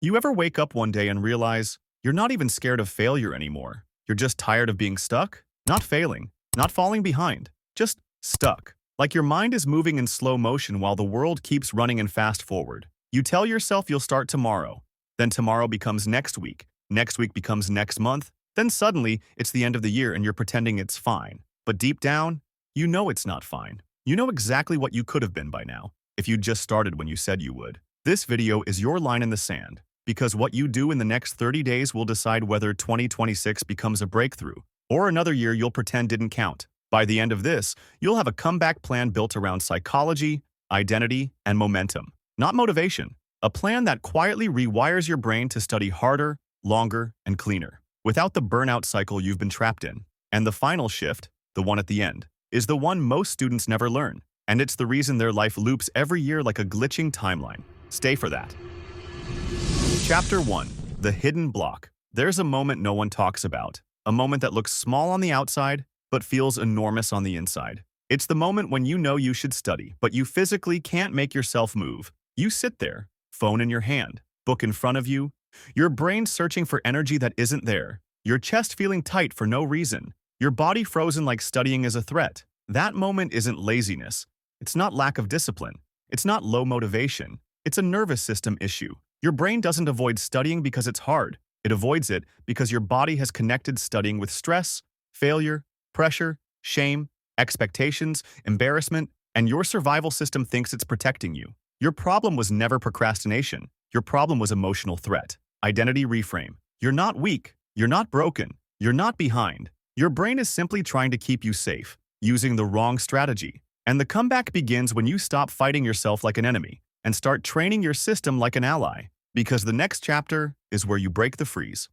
You ever wake up one day and realize you're not even scared of failure anymore? You're just tired of being stuck? Not failing, not falling behind, just stuck. Like your mind is moving in slow motion while the world keeps running in fast forward. You tell yourself you'll start tomorrow. Then tomorrow becomes next week. Next week becomes next month. Then suddenly, it's the end of the year and you're pretending it's fine. But deep down, you know it's not fine. You know exactly what you could have been by now if you just started when you said you would. This video is your line in the sand, because what you do in the next 30 days will decide whether 2026 becomes a breakthrough or another year you'll pretend didn't count. By the end of this, you'll have a comeback plan built around psychology, identity, and momentum, not motivation. A plan that quietly rewires your brain to study harder, longer, and cleaner, without the burnout cycle you've been trapped in. And the final shift, the one at the end, is the one most students never learn, and it's the reason their life loops every year like a glitching timeline. Stay for that. Chapter 1. The Hidden Block. There's a moment no one talks about, a moment that looks small on the outside, but feels enormous on the inside. It's the moment when you know you should study, but you physically can't make yourself move. You sit there, phone in your hand, book in front of you, your brain searching for energy that isn't there, your chest feeling tight for no reason, your body frozen like studying is a threat. That moment isn't laziness. It's not lack of discipline. It's not low motivation. It's a nervous system issue. Your brain doesn't avoid studying because it's hard. It avoids it because your body has connected studying with stress, failure, pressure, shame, expectations, embarrassment, and your survival system thinks it's protecting you. Your problem was never procrastination. Your problem was emotional threat. Identity reframe. You're not weak. You're not broken. You're not behind. Your brain is simply trying to keep you safe, using the wrong strategy. And the comeback begins when you stop fighting yourself like an enemy and start training your system like an ally, because the next chapter is where you break the freeze.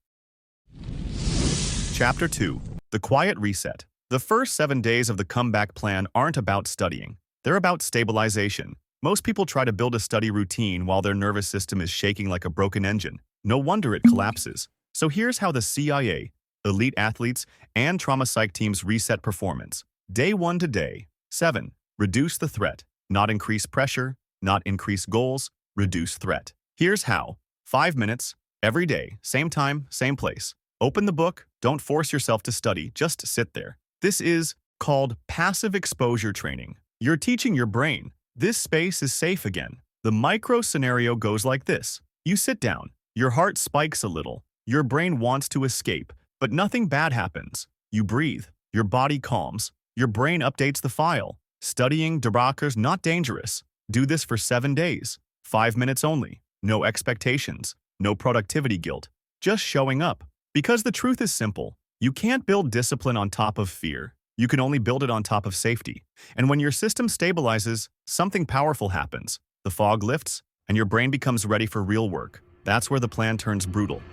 Chapter 2. The Quiet Reset. The first 7 days of the comeback plan aren't about studying. They're about stabilization. Most people try to build a study routine while their nervous system is shaking like a broken engine. No wonder it collapses. So here's how the CIA, elite athletes, and trauma psych teams reset performance. Day 1 to day 7. Reduce the threat, not increase pressure, not increase goals, reduce threat. Here's how. 5 minutes, every day, same time, same place. Open the book, don't force yourself to study, just sit there. This is called passive exposure training. You're teaching your brain, this space is safe again. The micro scenario goes like this. You sit down, your heart spikes a little, your brain wants to escape, but nothing bad happens. You breathe, your body calms, your brain updates the file. Studying debauchers not dangerous. Do this for 7 days. 5 minutes only. No expectations. No productivity guilt. Just showing up. Because the truth is simple. You can't build discipline on top of fear. You can only build it on top of safety. And when your system stabilizes, something powerful happens. The fog lifts, and your brain becomes ready for real work. That's where the plan turns brutal.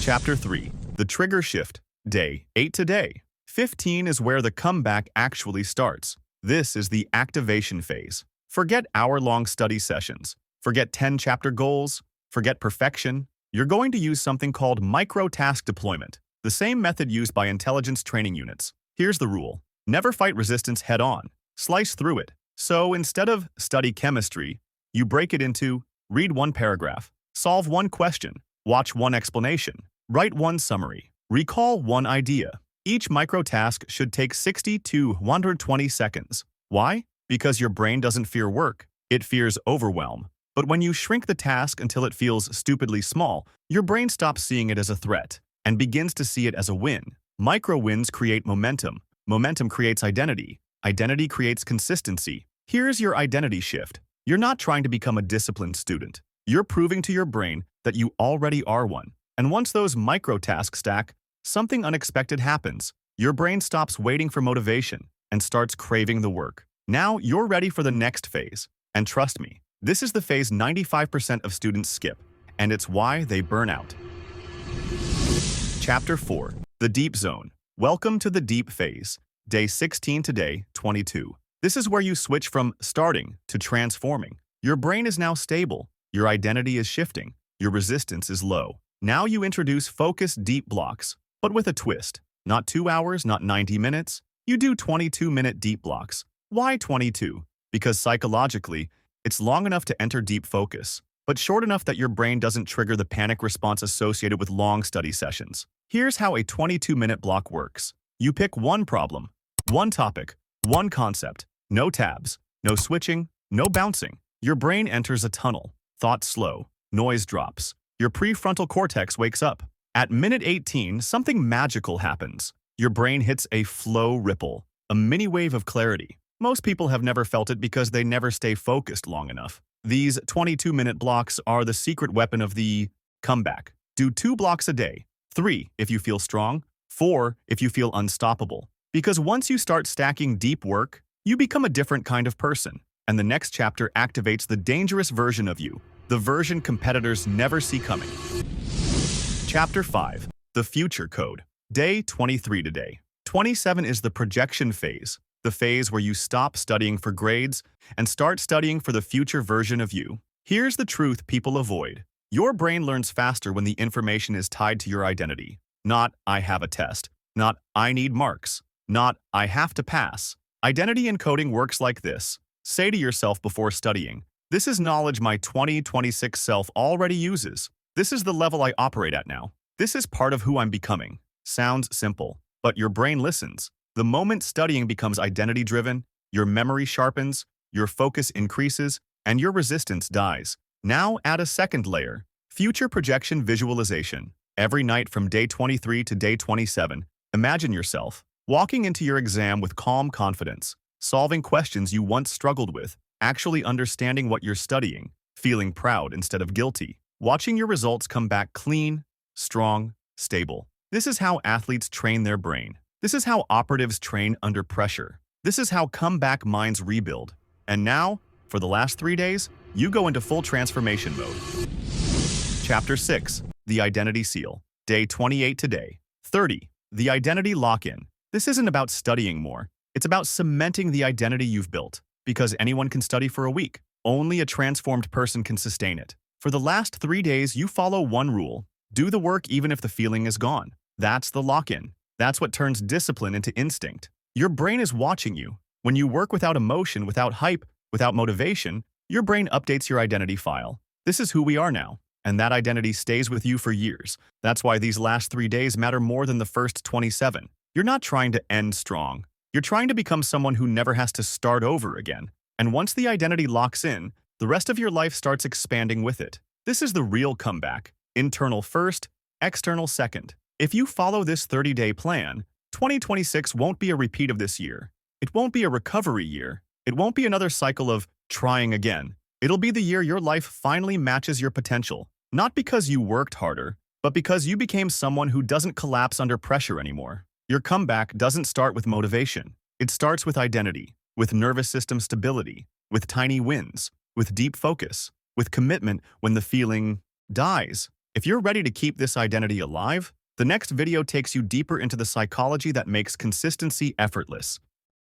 Chapter 3. The Trigger Shift. Day 8 to day 15 is where the comeback actually starts. This is the activation phase. Forget hour-long study sessions. Forget 10-chapter goals. Forget perfection. You're going to use something called micro-task deployment, the same method used by intelligence training units. Here's the rule. Never fight resistance head-on. Slice through it. So instead of study chemistry, you break it into read 1 paragraph, solve 1 question, watch 1 explanation, write 1 summary, recall 1 idea. Each micro-task should take 60 to 120 seconds. Why? Because your brain doesn't fear work. It fears overwhelm. But when you shrink the task until it feels stupidly small, your brain stops seeing it as a threat and begins to see it as a win. Micro-wins create momentum. Momentum creates identity. Identity creates consistency. Here's your identity shift. You're not trying to become a disciplined student. You're proving to your brain that you already are one. And once those micro-tasks stack, something unexpected happens. Your brain stops waiting for motivation and starts craving the work. Now you're ready for the next phase. And trust me, this is the phase 95% of students skip, and it's why they burn out. Chapter 4. The Deep Zone. Welcome to the deep phase. Day 16 to day 22. This is where you switch from starting to transforming. Your brain is now stable. Your identity is shifting. Your resistance is low. Now you introduce focused deep blocks, but with a twist. Not 2 hours, not 90 minutes. You do 22-minute deep blocks. Why 22? Because psychologically, it's long enough to enter deep focus, but short enough that your brain doesn't trigger the panic response associated with long study sessions. Here's how a 22-minute block works. You pick one problem, one topic, one concept, no tabs, no switching, no bouncing. Your brain enters a tunnel. Thoughts slow, noise drops. Your prefrontal cortex wakes up. At minute 18, something magical happens. Your brain hits a flow ripple, a mini wave of clarity. Most people have never felt it because they never stay focused long enough. These 22-minute blocks are the secret weapon of the comeback. Do 2 blocks a day. 3 if you feel strong. 4 if you feel unstoppable. Because once you start stacking deep work, you become a different kind of person. And the next chapter activates the dangerous version of you, the version competitors never see coming. Chapter 5. The Future Code. Day 23 today. 27 is the projection phase, the phase where you stop studying for grades and start studying for the future version of you. Here's the truth people avoid. Your brain learns faster when the information is tied to your identity. Not, I have a test. Not, I need marks. Not, I have to pass. Identity encoding works like this. Say to yourself before studying, this is knowledge my 2026 self already uses. This is the level I operate at now. This is part of who I'm becoming. Sounds simple, but your brain listens. The moment studying becomes identity-driven, your memory sharpens, your focus increases, and your resistance dies. Now add a second layer, future projection visualization. Every night from day 23 to day 27, imagine yourself walking into your exam with calm confidence, solving questions you once struggled with, actually understanding what you're studying, feeling proud instead of guilty, watching your results come back clean, strong, stable. This is how athletes train their brain. This is how operatives train under pressure. This is how comeback minds rebuild. And now, for the last 3 days, you go into full transformation mode. Chapter 6. The Identity Seal. Day 28 today. 30. The Identity Lock-In. This isn't about studying more. It's about cementing the identity you've built. Because anyone can study for a week. Only a transformed person can sustain it. For the last 3 days, you follow one rule. Do the work even if the feeling is gone. That's the lock-in. That's what turns discipline into instinct. Your brain is watching you. When you work without emotion, without hype, without motivation, your brain updates your identity file. This is who we are now. And that identity stays with you for years. That's why these last 3 days matter more than the first 27. You're not trying to end strong. You're trying to become someone who never has to start over again. And once the identity locks in, the rest of your life starts expanding with it. This is the real comeback. Internal first, external second. If you follow this 30-day plan, 2026 won't be a repeat of this year. It won't be a recovery year. It won't be another cycle of trying again. It'll be the year your life finally matches your potential. Not because you worked harder, but because you became someone who doesn't collapse under pressure anymore. Your comeback doesn't start with motivation. It starts with identity, with nervous system stability, with tiny wins, with deep focus, with commitment when the feeling dies. If you're ready to keep this identity alive, the next video takes you deeper into the psychology that makes consistency effortless.